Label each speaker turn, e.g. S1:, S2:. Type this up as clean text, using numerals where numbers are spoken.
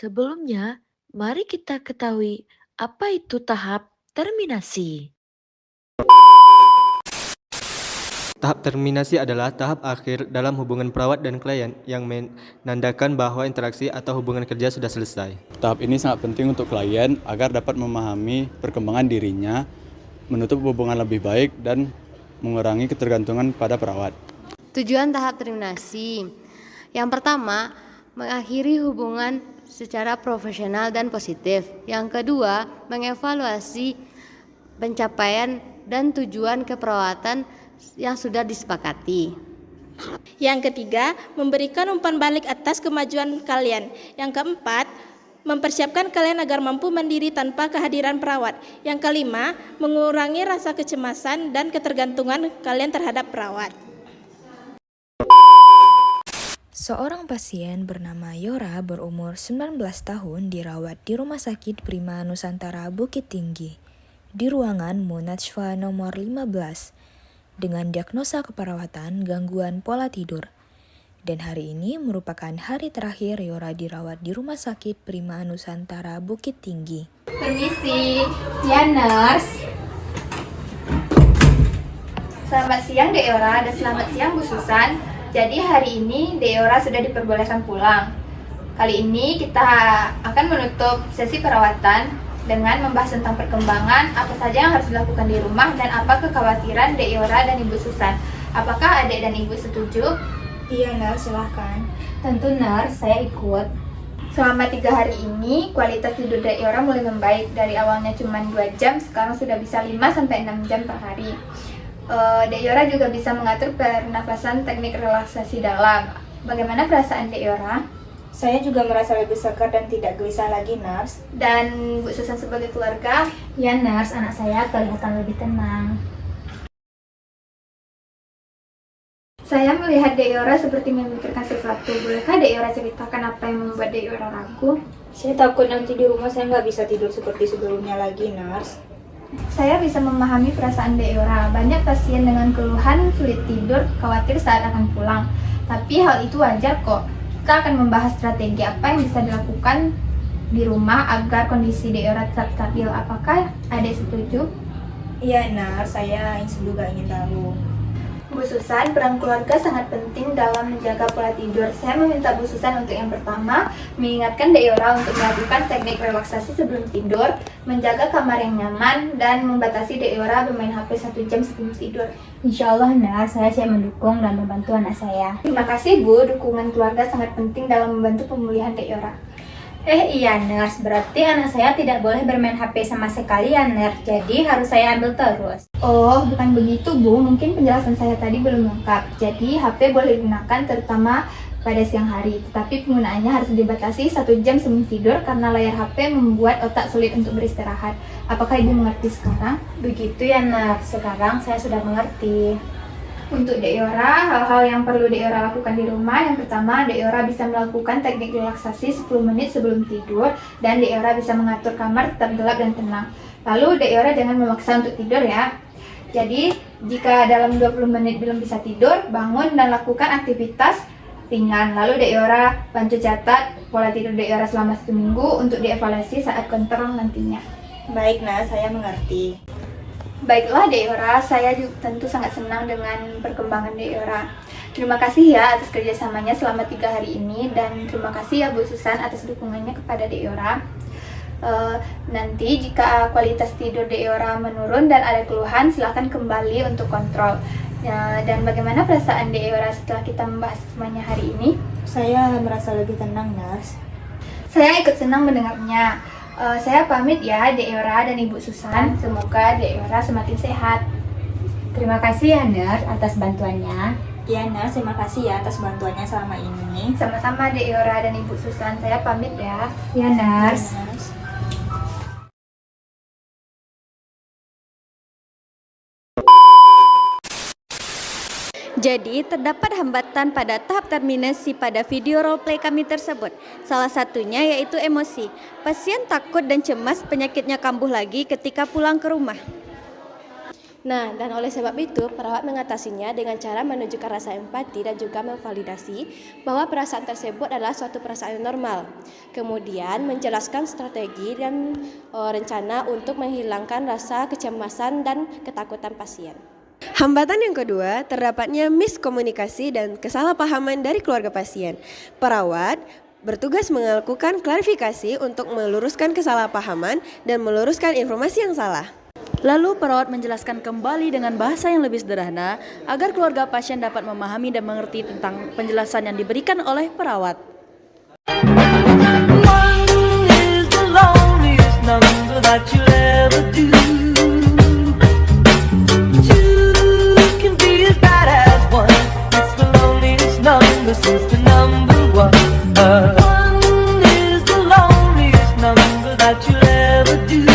S1: Sebelumnya, mari kita ketahui apa itu tahap terminasi.
S2: Tahap terminasi adalah tahap akhir dalam hubungan perawat dan klien yang menandakan bahwa interaksi atau hubungan kerja sudah selesai.
S3: Tahap ini sangat penting untuk klien agar dapat memahami perkembangan dirinya, menutup hubungan lebih baik, dan mengurangi ketergantungan pada perawat.
S4: Tujuan tahap terminasi. Yang pertama, mengakhiri hubungan secara profesional dan positif. Yang kedua, mengevaluasi pencapaian dan tujuan keperawatan yang sudah disepakati.
S5: Yang ketiga, memberikan umpan balik atas kemajuan kalian. Yang keempat, mempersiapkan kalian agar mampu mandiri tanpa kehadiran perawat. Yang kelima, mengurangi rasa kecemasan dan ketergantungan kalian terhadap perawat.
S6: Seorang pasien bernama Yora berumur 19 tahun dirawat di Rumah Sakit Prima Nusantara Bukit Tinggi di ruangan Munajwa nomor 15 dengan diagnosa keperawatan gangguan pola tidur. Dan hari ini merupakan hari terakhir Yora dirawat di Rumah Sakit Prima Nusantara Bukit Tinggi.
S7: Permisi, ya nurse. Selamat siang Dek Yora dan selamat siang Bu Susan. Jadi hari ini Dek Yora sudah diperbolehkan pulang. Kali ini kita akan menutup sesi perawatan dengan membahas tentang perkembangan, apa saja yang harus dilakukan di rumah, dan apa kekhawatiran Dek Yora dan Ibu Susan. Apakah adik dan ibu setuju?
S5: Iya, nurse, silahkan.
S7: Tentu nurse, saya ikut. Selama 3 hari ini, kualitas tidur Dek Yora mulai membaik. Dari awalnya cuma 2 jam, sekarang sudah bisa 5-6 jam per hari. Dek Yora juga bisa mengatur pernafasan teknik relaksasi dalam. Bagaimana perasaan Dek Yora?
S5: Saya juga merasa lebih segar dan tidak gelisah lagi, nurse.
S7: Dan Bu Susan sebagai keluarga?
S8: Ya nurse, anak saya kelihatan lebih tenang.
S7: Saya melihat Dek Yora seperti memikirkan sesuatu. Bolehkah Dek Yora ceritakan apa yang membuat Dek Yora ragu?
S5: Saya takut nanti di rumah saya nggak bisa tidur seperti sebelumnya lagi, nurse.
S7: Saya bisa memahami perasaan Dek Yora. Banyak pasien dengan keluhan sulit tidur, khawatir saat akan pulang. Tapi hal itu wajar kok. Kita akan membahas strategi apa yang bisa dilakukan di rumah agar kondisi Dek Yora tetap stabil. Apakah Adik setuju?
S5: Iya, nurse, saya juga ingin tahu.
S7: Bu Susan, peran keluarga sangat penting dalam menjaga pola tidur. Saya meminta Bu Susan untuk yang pertama, mengingatkan Dek Yora untuk melakukan teknik relaksasi sebelum tidur, menjaga kamar yang nyaman, dan membatasi Dek Yora bermain HP 1 jam sebelum tidur.
S8: Insya Allah nurse, saya siap mendukung dan membantu anak saya.
S7: Terima kasih Bu, dukungan keluarga sangat penting dalam membantu pemulihan Dek Yora.
S8: Iya nurse, berarti anak saya tidak boleh bermain HP sama sekali ya nurse, jadi harus saya ambil terus.
S7: Oh, bukan begitu Bu, mungkin penjelasan saya tadi belum lengkap. Jadi HP boleh digunakan terutama pada siang hari, tetapi penggunaannya harus dibatasi 1 jam sebelum tidur karena layar HP membuat otak sulit untuk beristirahat. Apakah Ibu mengerti sekarang?
S8: Begitu ya nurse, sekarang saya sudah mengerti.
S7: Untuk Dek Yora, hal-hal yang perlu Dek Yora lakukan di rumah, yang pertama Dek Yora bisa melakukan teknik relaksasi 10 menit sebelum tidur, dan Dek Yora bisa mengatur kamar tetap gelap dan tenang. Lalu Dek Yora jangan memaksa untuk tidur ya. Jadi jika dalam 20 menit belum bisa tidur, bangun dan lakukan aktivitas ringan. Lalu Dek Yora bantu catat pola tidur Dek Yora selama 1 minggu untuk dievaluasi saat kontrol nantinya.
S5: Baik, nurse, saya mengerti.
S7: Baiklah Dek Yora, saya juga tentu sangat senang dengan perkembangan Dek Yora. Terima kasih ya atas kerjasamanya selama 3 hari ini, dan terima kasih ya Bu Susan atas dukungannya kepada Dek Yora. Nanti jika kualitas tidur Dek Yora menurun dan ada keluhan, silahkan kembali untuk kontrol. Dan bagaimana perasaan Dek Yora setelah kita membahas semuanya hari ini?
S5: Saya merasa lebih tenang, nurse.
S7: Saya ikut senang mendengarnya. Saya pamit ya Dek Yora dan Ibu Susan. Semoga Dek Yora semakin sehat.
S8: Terima kasih ya nurse atas bantuannya.
S5: Iya, nurse, terima kasih ya atas bantuannya selama ini.
S7: Sama-sama Dek Yora dan Ibu Susan. Saya pamit ya.
S8: Ya nurse.
S5: Nurse.
S9: Jadi, terdapat hambatan pada tahap terminasi pada video roleplay kami tersebut. Salah satunya yaitu emosi. Pasien takut dan cemas penyakitnya kambuh lagi ketika pulang ke rumah.
S5: Nah, dan oleh sebab itu, perawat mengatasinya dengan cara menunjukkan rasa empati dan juga memvalidasi bahwa perasaan tersebut adalah suatu perasaan yang normal. Kemudian, menjelaskan strategi dan rencana untuk menghilangkan rasa kecemasan dan ketakutan pasien.
S10: Hambatan yang kedua, terdapatnya miskomunikasi dan kesalahpahaman dari keluarga pasien. Perawat bertugas melakukan klarifikasi untuk meluruskan kesalahpahaman dan meluruskan informasi yang salah.
S11: Lalu perawat menjelaskan kembali dengan bahasa yang lebih sederhana agar keluarga pasien dapat memahami dan mengerti tentang penjelasan yang diberikan oleh perawat.
S12: Since the number one is the loneliest number that you'll ever do.